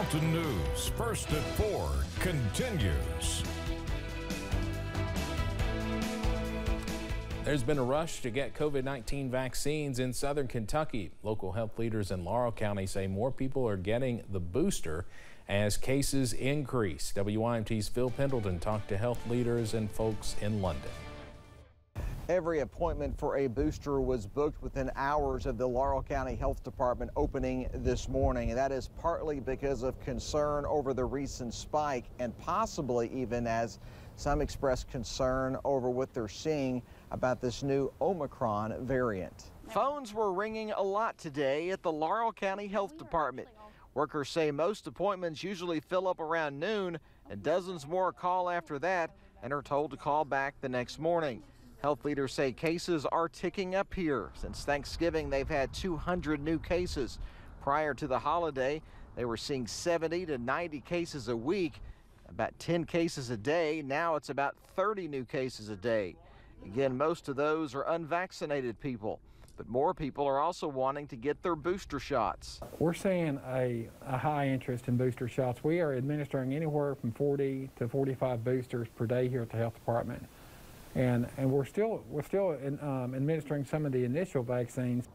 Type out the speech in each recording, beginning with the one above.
Mountain News, First at 4, continues. There's been a rush to get COVID-19 vaccines in southern Kentucky. Local health leaders in Laurel County say more people are getting the booster as cases increase. WYMT's Phil Pendleton talked to health leaders and folks in London. Every appointment for a booster was booked within hours of the Laurel County Health Department opening this morning. And that is partly because of concern over the recent spike and possibly even as some express concern over what they're seeing about this new Omicron variant. Phones were ringing a lot today at the Laurel County Health Department. Workers say most appointments usually fill up around noon and dozens more call after that and are told to call back the next morning. Health leaders say cases are ticking up here. Since Thanksgiving, they've had 200 new cases. Prior to the holiday, they were seeing 70 to 90 cases a week, about 10 cases a day. Now it's about 30 new cases a day. Again, most of those are unvaccinated people, but more people are also wanting to get their booster shots. We're seeing a high interest in booster shots. We are administering anywhere from 40 to 45 boosters per day here at the health department. And we're still administering some of the initial vaccines.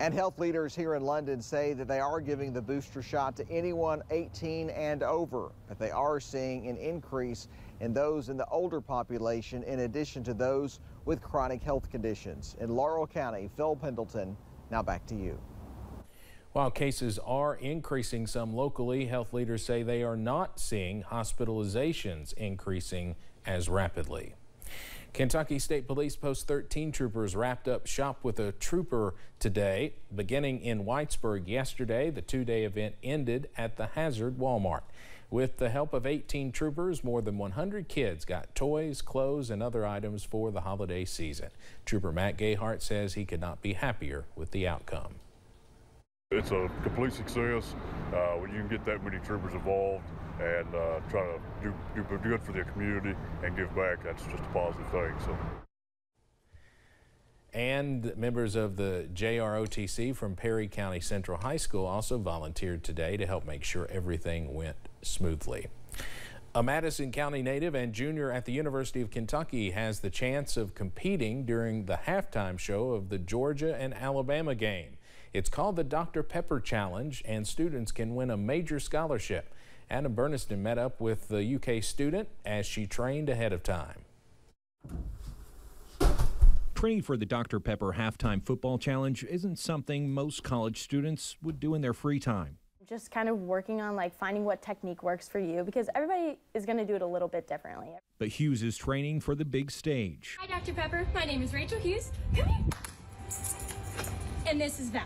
And health leaders here in London say that they are giving the booster shot to anyone 18 and over, but they are seeing an increase in those in the older population in addition to those with chronic health conditions. In Laurel County, Phil Pendleton, now back to you. While cases are increasing some locally, health leaders say they are not seeing hospitalizations increasing as rapidly. Kentucky State Police Post 13 troopers wrapped up shop with a trooper today. Beginning in Whitesburg yesterday, the two-day event ended at the Hazard Walmart. With the help of 18 troopers, more than 100 kids got toys, clothes, and other items for the holiday season. Trooper Matt Gayhart says he could not be happier with the outcome. It's a complete success when you can get that many troopers involved and try to do good for the community and give back. That's just a positive thing. So. And members of the JROTC from Perry County Central High School also volunteered today to help make sure everything went smoothly. A Madison County native and junior at the University of Kentucky has the chance of competing during the halftime show of the Georgia and Alabama game. It's called the Dr. Pepper Challenge, and students can win a major scholarship. Anna Burniston met up with the UK student as she trained ahead of time. Training for the Dr. Pepper Halftime Football Challenge isn't something most college students would do in their free time. Just kind of working on finding what technique works for you, because everybody is going to do it a little bit differently. But Hughes is training for the big stage. Hi, Dr. Pepper. My name is Rachel Hughes. Come here. And this is Val.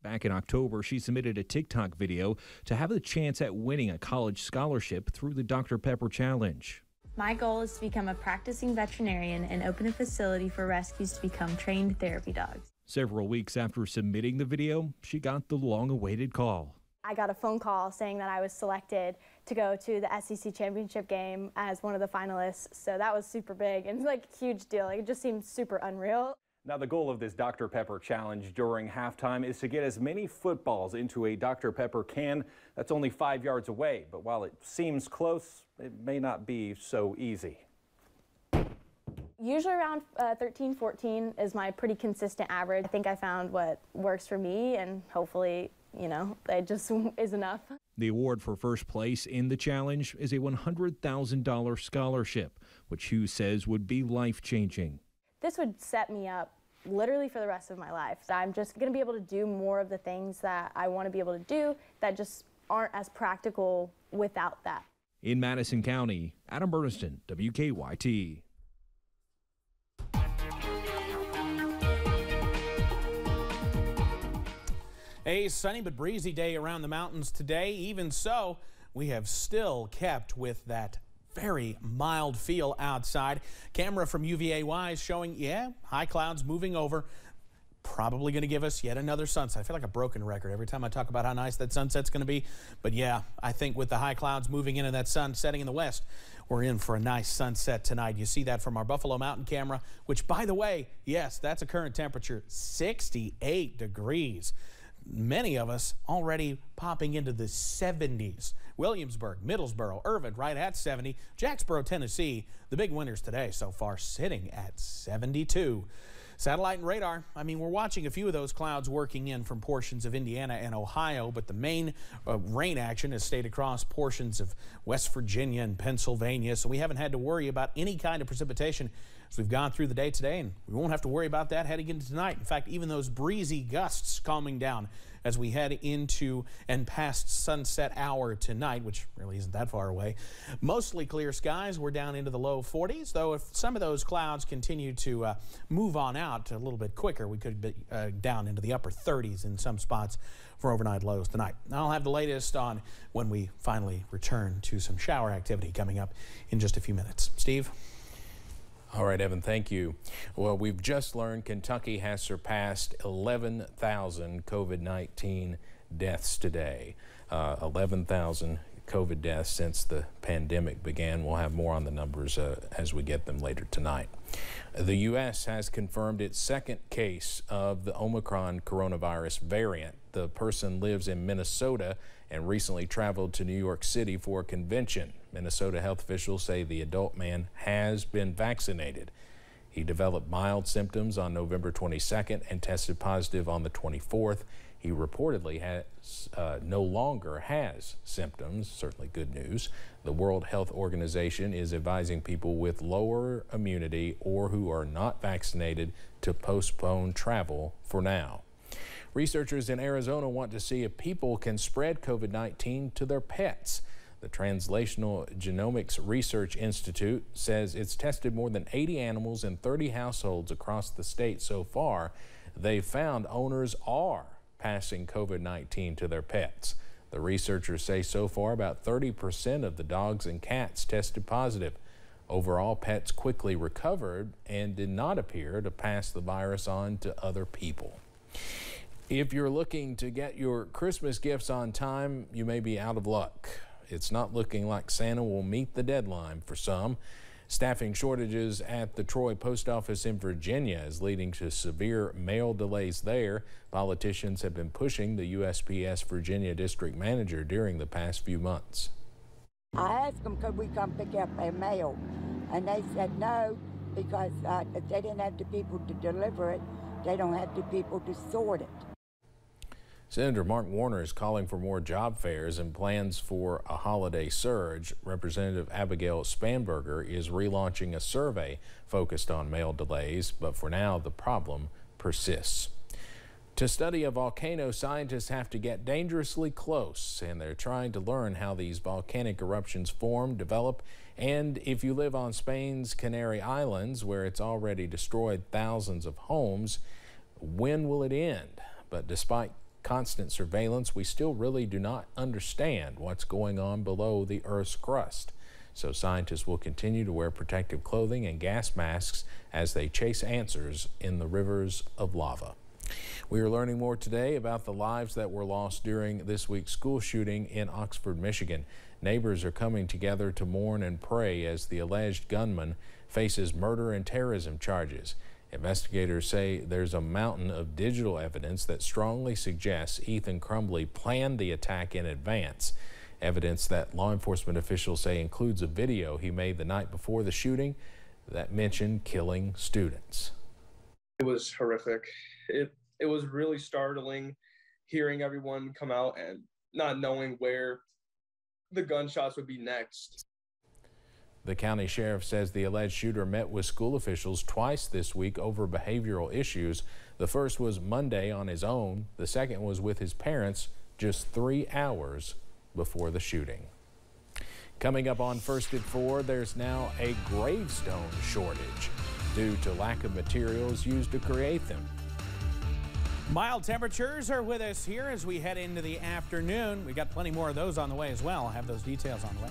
Back in October, she submitted a TikTok video to have the chance at winning a college scholarship through the Dr. Pepper Challenge. My goal is to become a practicing veterinarian and open a facility for rescues to become trained therapy dogs. Several weeks after submitting the video, she got the long-awaited call. I got a phone call saying that I was selected to go to the SEC championship game as one of the finalists. So that was super big and a huge deal. It just seemed super unreal. Now, the goal of this Dr. Pepper Challenge during halftime is to get as many footballs into a Dr. Pepper can that's only 5 yards away. But while it seems close, it may not be so easy. Usually around 13, 14 is my pretty consistent average. I think I found what works for me, and hopefully, it just is enough. The award for first place in the challenge is a $100,000 scholarship, which Hughes says would be life-changing. This would set me up literally for the rest of my life. I'm just going to be able to do more of the things that I want to be able to do that just aren't as practical without that. In Madison County, Adam Burniston, WKYT. A sunny but breezy day around the mountains today. Even so, we have still kept with that very mild feel outside. Camera from UVAY is showing, high clouds moving over. Probably going to give us yet another sunset. I feel like a broken record every time I talk about how nice that sunset's going to be. But yeah, I think with the high clouds moving into that sun setting in the west, we're in for a nice sunset tonight. You see that from our Buffalo Mountain camera, which, by the way, yes, that's a current temperature, 68 degrees. many of us already popping into the 70s. Williamsburg, Middlesboro, Irvine right at 70. Jacksboro, Tennessee, the big winners today so far sitting at 72. Satellite and radar, I mean, we're watching a few of those clouds working in from portions of Indiana and Ohio, but the main rain action has stayed across portions of West Virginia and Pennsylvania, so we haven't had to worry about any kind of precipitation as we've gone through the day today, and we won't have to worry about that heading into tonight. In fact, even those breezy gusts calming down as we head into and past sunset hour tonight, which really isn't that far away. Mostly clear skies. We're down into the low 40s, though if some of those clouds continue to move on out a little bit quicker, we could be down into the upper 30s in some spots for overnight lows tonight. I'll have the latest on when we finally return to some shower activity coming up in just a few minutes. Steve? All right, Evan, thank you. Well, we've just learned Kentucky has surpassed 11,000 COVID-19 deaths today. 11,000 COVID deaths since the pandemic began. We'll have more on the numbers as we get them later tonight. The U.S. has confirmed its second case of the Omicron coronavirus variant. The person lives in Minnesota and recently traveled to New York City for a convention. Minnesota health officials say the adult man has been vaccinated. He developed mild symptoms on November 22nd and tested positive on the 24th. He reportedly no longer has symptoms, certainly good news. The World Health Organization is advising people with lower immunity or who are not vaccinated to postpone travel for now. Researchers in Arizona want to see if people can spread COVID-19 to their pets. The Translational Genomics Research Institute says it's tested more than 80 animals in 30 households across the state so far. They've found owners are passing COVID-19 to their pets. The researchers say so far about 30% of the dogs and cats tested positive. Overall, pets quickly recovered and did not appear to pass the virus on to other people. If you're looking to get your Christmas gifts on time, you may be out of luck. It's not looking like Santa will meet the deadline for some. Staffing shortages at the Troy Post Office in Virginia is leading to severe mail delays there. Politicians have been pushing the USPS Virginia district manager during the past few months. I asked them, could we come pick up their mail? And they said no, because if they didn't have the people to deliver it, they don't have the people to sort it. Senator Mark Warner is calling for more job fairs and plans for a holiday surge. Representative Abigail Spanberger is relaunching a survey focused on mail delays, but for now the problem persists. To study a volcano, scientists have to get dangerously close, and they're trying to learn how these volcanic eruptions form, develop, and if you live on Spain's Canary Islands, where it's already destroyed thousands of homes, when will it end? But despite constant surveillance, we still really do not understand what's going on below the Earth's crust. So scientists will continue to wear protective clothing and gas masks as they chase answers in the rivers of lava. We are learning more today about the lives that were lost during this week's school shooting in Oxford, Michigan. Neighbors are coming together to mourn and pray as the alleged gunman faces murder and terrorism charges. Investigators say there's a mountain of digital evidence that strongly suggests Ethan Crumbley planned the attack in advance. Evidence that law enforcement officials say includes a video he made the night before the shooting that mentioned killing students. It was horrific. It was really startling hearing everyone come out and not knowing where the gunshots would be next. The county sheriff says the alleged shooter met with school officials twice this week over behavioral issues. The first was Monday on his own. The second was with his parents just 3 hours before the shooting. Coming up on First at 4, there's now a gravestone shortage due to lack of materials used to create them. Mild temperatures are with us here as we head into the afternoon. We got plenty more of those on the way as well. I'll have those details on the way.